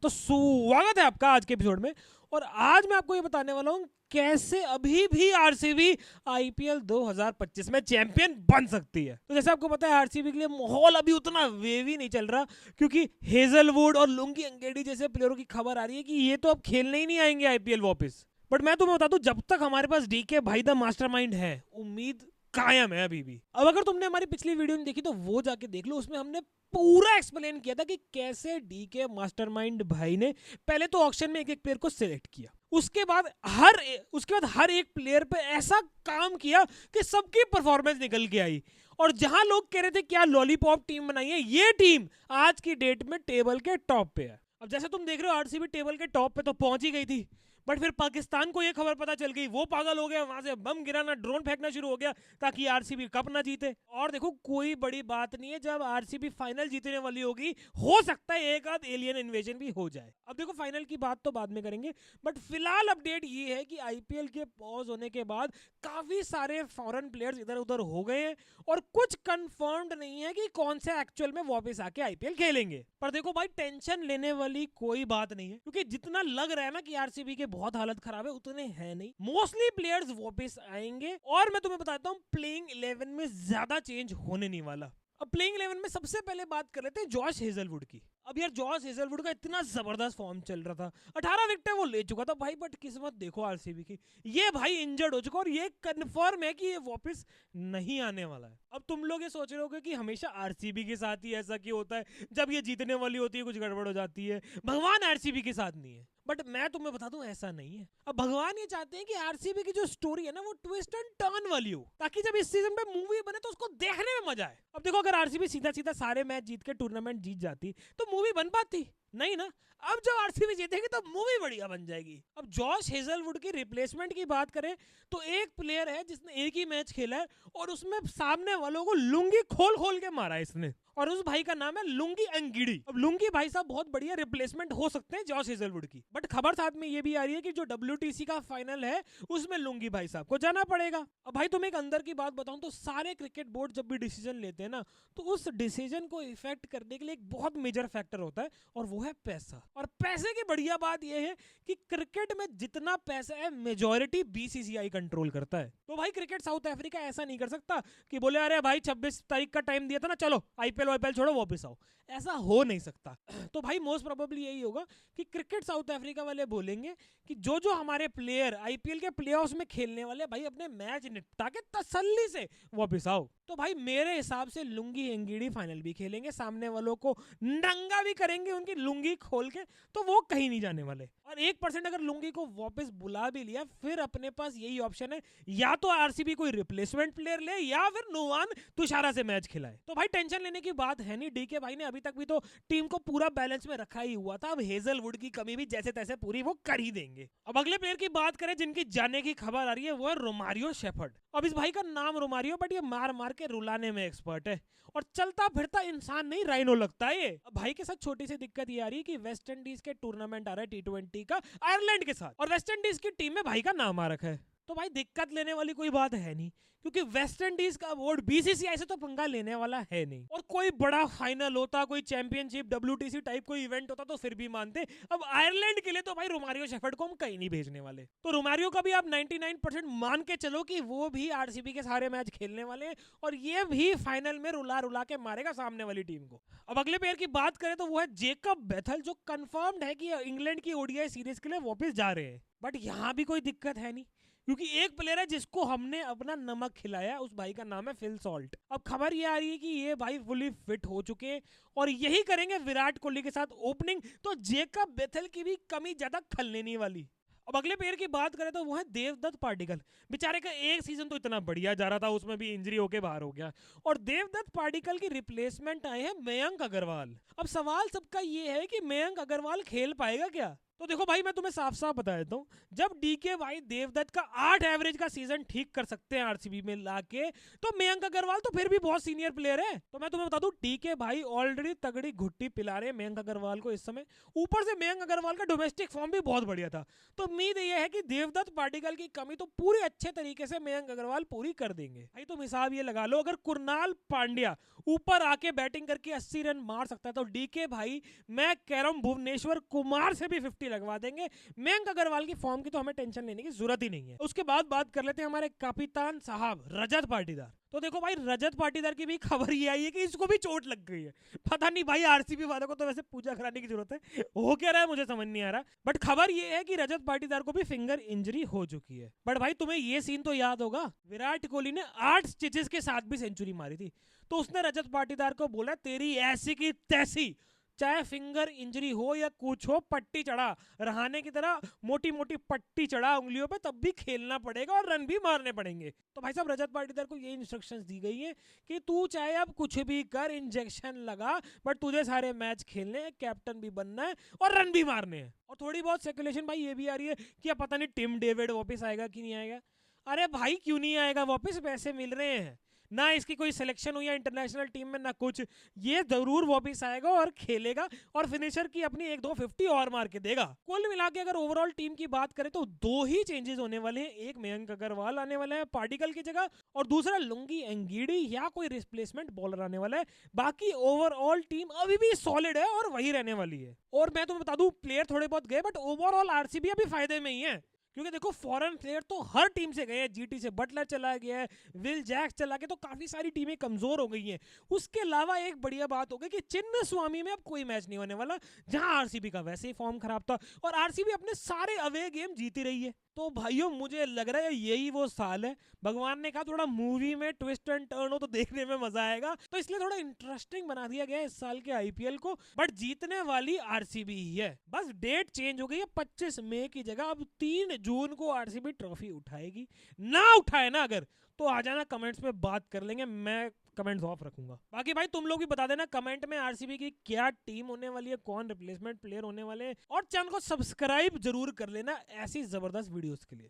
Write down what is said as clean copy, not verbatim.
तो स्वागत है आपका आज के एपिसोड में। और आज मैं आपको ये बताने वाला हूँ कैसे अभी भी आरसीबी आईपीएल 2025 में चैंपियन बन सकती है। तो जैसे आपको पता है आरसीबी के लिए माहौल अभी उतना वेवी नहीं चल रहा, क्योंकि हेजलवुड और लुंगी अंगेडी जैसे प्लेयरों की खबर आ रही है कि ये तो अब खेलने ही नहीं आएंगे आईपीएल वापस। बट मैं तुम्हें बता दूं, जब तक हमारे पास डीके भाई द मास्टरमाइंड है, उम्मीद कायम है अभी भी। अब अगर तुमने हमारी पिछली वीडियो नहीं देखी तो वो जाके देख लो, उसमें हमने पूरा एक्सप्लेन किया था कि कैसे डीके मास्टरमाइंड भाई ने पहले तो ऑक्शन में एक एक प्लेयर को सिलेक्ट किया, उसके बाद हर एक प्लेयर पे ऐसा काम किया कि सबकी परफॉर्मेंस निकल के आई। और जहां लोग कह रहे थे क्या लॉलीपॉप टीम बनाई है, ये टीम आज की डेट में टेबल के टॉप पे है। अब जैसे तुम देख रहे हो आरसीबी टेबल के टॉप पे तो पहुंच ही गई थी, बट फिर पाकिस्तान को ये खबर पता चल गई, वो पागल हो गया, वहां से बम गिराना ड्रोन फेंकना शुरू हो गया ताकि आरसीबी कप ना जीते। और देखो कोई बड़ी बात नहीं है, जब आरसीबी फाइनल जीतने वाली होगी हो सकता है एक आध एलियन इन्वेजन भी हो जाए। अब देखो फाइनल की बात तो बाद में करेंगे, बट फिलहाल अपडेट ये है कि आईपीएल के पॉज होने के बाद काफी सारे फॉरेन प्लेयर्स इधर उधर हो गए हैं और कुछ कंफर्म्ड नहीं है कि कौन से एक्चुअल में वापस आके आईपीएल खेलेंगे। पर देखो भाई, टेंशन लेने वाली कोई बात नहीं है, क्योंकि जितना लग रहा है ना कि आरसीबी के बहुत हालत खराब है, उतने है नहीं। मोस्टली प्लेयर्स वापस आएंगे और मैं तुम्हें बताता हूँ प्लेइंग 11 में ज्यादा चेंज होने नहीं वाला। अब प्लेइंग 11 में सबसे पहले बात कर लेते हैं जॉश हेजलवुड की। अब यार जॉश हेजलवुड का इतना जबरदस्त फॉर्म चल रहा था, 18 विकेट वो ले चुका था भाई, बट किस्मत देखो आरसीबी की, ये भाई इंजर्ड हो चुका और ये कंफर्म है कि ये वापस नहीं आने वाला है। अब तुम लोग ये सोच रहे होगे कि हमेशा आरसीबी के साथ ही ऐसा क्यों होता है, जब ये जीतने वाली होती है कुछ गड़बड़ हो जाती है। भगवान आरसीबी के साथ नहीं है, बट मैं तुम्हें बता दूं ऐसा नहीं है। अब भगवान ये चाहते हैं कि आरसीबी की जो स्टोरी है ना वो ट्विस्ट एंड टर्न वाली हो, ताकि जब इस सीजन पे मूवी बने तो उसको देखने में मजा आए। अब देखो अगर आरसीबी सीधा सीधा सारे मैच जीत के टूर्नामेंट जीत जाती तो मूवी बन पाती नहीं ना। अब जब आरसीबी जीतेगी तो मूवी बढ़िया बन जाएगी। अब जॉश हेजलवुड की रिप्लेसमेंट की बात करें तो एक प्लेयर है जिसने एक ही मैच खेला है और उसमें सामने वालों को लुंगी खोल खोल के मारा है इसने, और उस भाई का नाम है लुंगी अंगिड़ी। अब लुंगी भाई साहब बहुत बढ़िया रिप्लेसमेंट हो सकते हैं जॉश हेजलवुड की, बट खबर साथ में ये भी आ रही है कि जो डब्ल्यूटीसी का फाइनल है उसमें लुंगी भाई साहब को जाना पड़ेगा। अब भाई तुम्हें एक अंदर की बात बताऊं तो सारे क्रिकेट बोर्ड जब भी डिसीजन लेते हैं ना, तो उस डिसीजन को इफेक्ट करने के लिए एक बहुत मेजर फैक्टर होता है और वो है पैसा। और पैसे की बढ़िया बात यह है कि क्रिकेट में जितना पैसा है मेजोरिटी बीसीसीआई कंट्रोल करता है। तो भाई क्रिकेट साउथ अफ्रीका ऐसा नहीं कर सकता कि बोले अरे भाई 26 तारीख का टाइम दिया था ना, चलो आईपीएल वाईपीएल छोड़ो वापस आओ, ऐसा हो नहीं सकता। तो भाई मोस्ट प्रोबेबली यही होगा कि क्रिकेट साउथ अफ्रीका वाले बोलेंगे कि जो जो हमारे प्लेयर आईपीएल के प्लेऑफ्स में खेलने वाले भाई अपने मैच निपटा के तसल्ली से वापस आओ। तो भाई मेरे हिसाब से लुंगी अंगीड़ी फाइनल भी खेलेंगे, सामने वालों को नंगा भी करेंगे उनकी लुंगी खोल के, तो वो कहीं नहीं जाने वाले। और 1% अगर लुंगी को वापस बुला भी लिया, फिर अपने पास यही ऑप्शन है, या तो आरसीबी कोई रिप्लेसमेंट प्लेयर ले या फिर नुवान तुषारा से मैच खिलाए। तो भाई टेंशन लेने की बात है नहीं, डीके भाई ने अभी तक भी तो टीम को पूरा बैलेंस में रखा ही हुआ था। अब हेजलवुड की कमी भी जैसे तैसे पूरी वो कर ही देंगे। अब अगले प्लेयर की बात करें जिनकी जाने की खबर आ रही है, वो है रोमारियो शेफर्ड। अब इस भाई का नाम रोमारियो, बट ये मार मार के रुलाने में एक्सपर्ट है और चलता फिरता इंसान नहीं राइनो लगता है ये। अब भाई के साथ छोटी सी दिक्कत ये आ रही है कि वेस्ट इंडीज के टूर्नामेंट आ रहा है टी20 का आयरलैंड के साथ, और वेस्ट इंडीज की टीम में भाई का नाम आ रखा है। तो भाई दिक्कत लेने वाली कोई बात है नहीं, क्योंकि वेस्ट इंडीज का बोर्ड बीसीसीआई से तो पंगा लेने वाला है नहीं। और कोई बड़ा फाइनल होता, कोई चैंपियनशिप डब्ल्यूटीसी टाइप कोई इवेंट होता तो फिर भी मानते। अब आयरलैंड के लिए तो भाई रोमारियो शेफर्ड को हम कहीं नहीं भेजने वाले, तो रोमारियो का भी आप 99% मान के चलो कि वो भी आरसीबी के सारे मैच खेलने वाले हैं और ये भी फाइनल में रुला रुला के मारेगा सामने वाली टीम को। अब अगले प्लेयर की बात करें तो वो है जेकब बेथल, जो कंफर्म्ड है कि इंग्लैंड की ओडीआई सीरीज के लिए वापस जा रहे हैं। बट यहाँ भी कोई दिक्कत है नहीं, क्योंकि एक प्लेयर है जिसको हमने अपना नमक खिलाया, उस भाई का नाम है फिल सॉल्ट। अब खबर ये आ रही है कि ये भाई फुली फिट हो चुके हैं और यही करेंगे विराट कोहली के साथ ओपनिंग, तो जेकब बेथल की भी कमी ज्यादा खलने नहीं वाली। अब अगले प्लेयर की बात करें तो वो है देवदत्त पाडिक्कल। बेचारे का एक सीजन तो इतना बढ़िया जा रहा था, उसमें भी इंजरी होके बाहर हो गया, और देवदत्त पाडिक्कल की रिप्लेसमेंट आए हैं मयंक अग्रवाल। अब सवाल सबका ये है कि मयंक अग्रवाल खेल पाएगा क्या? तो देखो भाई, मैं तुम्हें साफ साफ बता देता हूँ, जब डीके भाई देवदत्त का 8 एवरेज का सीजन ठीक कर सकते हैं आरसीबी में लाके, तो मयंक अग्रवाल तो फिर भी बहुत सीनियर प्लेयर है। तो मैं तुम्हें बता दूं, डीके भाई ऑलरेडी तगड़ी घुट्टी पिला रहे हैं मयंक अग्रवाल को इस समय। ऊपर से मयंक अग्रवाल का डोमेस्टिक फॉर्म भी बहुत बढ़िया था। तो उम्मीद ये है कि देवदत्त पार्टिकल की कमी तो पूरी अच्छे तरीके से मयंक अग्रवाल पूरी कर देंगे। भाई तुम हिसाब ये लगा लो, अगर कुरनाल पांड्या ऊपर आके बैटिंग करके 80 रन मार सकता है, तो डीके भाई मैं कह रहा हूं भुवनेश्वर कुमार से भी 50 लगवा देंगे। मयंक अग्रवाल की फॉर्म की तो हमें टेंशन लेने की जरूरत ही नहीं है। उसके बाद बात कर लेते हैं हमारे कप्तान साहब रजत पाटीदार। तो देखो भाई, रजत पाटीदार की भी खबर ये आई है कि इसको भी चोट लग गई है। पता नहीं भाई, आरसीबी वालों को तो वैसे पूजा कराने की जरूरत है, हो क्या रहा है मुझे समझ नहीं आ रहा। बट खबर ये है कि रजत पाटीदार को भी फिंगर इंजरी हो चुकी है। बट भाई तुम्हें ये सीन तो याद होगा, विराट कोहली ने 8 स्टिचेस के साथ भी सेंचुरी मारी थी। तो उसने रजत पाटीदार को बोला, तेरी ऐसी की तैसी, चाहे फिंगर इंजरी हो या कुछ हो, पट्टी चढ़ा, रहाने की तरह मोटी मोटी पट्टी चढ़ा उंगलियों पे, तब भी खेलना पड़ेगा और रन भी मारने पड़ेंगे। तो भाई साहब रजत पाटीदार को ये इंस्ट्रक्शंस दी गई है कि तू चाहे अब कुछ भी कर, इंजेक्शन लगा, बट तुझे सारे मैच खेलने हैं, कैप्टन भी बनना है और रन भी मारने हैं। और थोड़ी बहुत स्पेकुलेशन भाई ये भी आ रही है कि अब पता नहीं टिम डेविड वापस आएगा कि नहीं आएगा। अरे भाई क्यों नहीं आएगा वापस, पैसे मिल रहे हैं ना, इसकी कोई सिलेक्शन हुई है इंटरनेशनल टीम में ना कुछ, ये जरूर वापस आएगा और खेलेगा और फिनिशर की अपनी 1-2 50 और मार के देगा। कुल मिला के अगर ओवरऑल टीम की बात करें तो 2 ही चेंजेस होने वाले हैं, एक मयंक अग्रवाल आने वाला है पार्टिकल की जगह, और दूसरा लुंगी एंगीडी या कोई रिप्लेसमेंट बॉलर आने वाला है। बाकी ओवरऑल टीम अभी भी सॉलिड है और वही रहने वाली है। और मैं तुम्हें बता दूं, प्लेयर थोड़े बहुत गए बट ओवरऑल आरसीबी अभी फायदे में ही है, क्योंकि देखो फॉरेन प्लेयर तो हर टीम से गए हैं। जीटी से बटलर चला गया है, विल जैक्स चला गया, तो काफी सारी टीमें कमजोर हो गई हैं। उसके अलावा एक बढ़िया बात हो गई कि चिन्ह स्वामी में अब कोई मैच नहीं होने वाला, जहां आरसीबी का वैसे ही फॉर्म खराब था और आरसीबी अपने सारे अवे गेम जीती रही है। तो भाइयों मुझे लग रहा है यही वो साल है, भगवान ने कहा थोड़ा मूवी में ट्विस्ट एंड टर्न हो तो देखने में मजा आएगा, तो इसलिए थोड़ा इंटरेस्टिंग बना दिया गया है इस साल के आईपीएल को। बट जीतने वाली आरसीबी ही है, बस डेट चेंज हो गई है, 25 मई की जगह अब 3 जून को आरसीबी ट्रॉफी उठाएगी। ना उठाए ना अगर, तो आ जाना कमेंट्स में बात कर लेंगे, मैं कमेंट्स ऑफ रखूंगा। बाकी भाई तुम लोग भी बता देना कमेंट में आरसीबी की क्या टीम होने वाली है, कौन रिप्लेसमेंट प्लेयर होने वाले हैं, और चैनल को सब्सक्राइब जरूर कर लेना ऐसी जबरदस्त वीडियोस के लिए।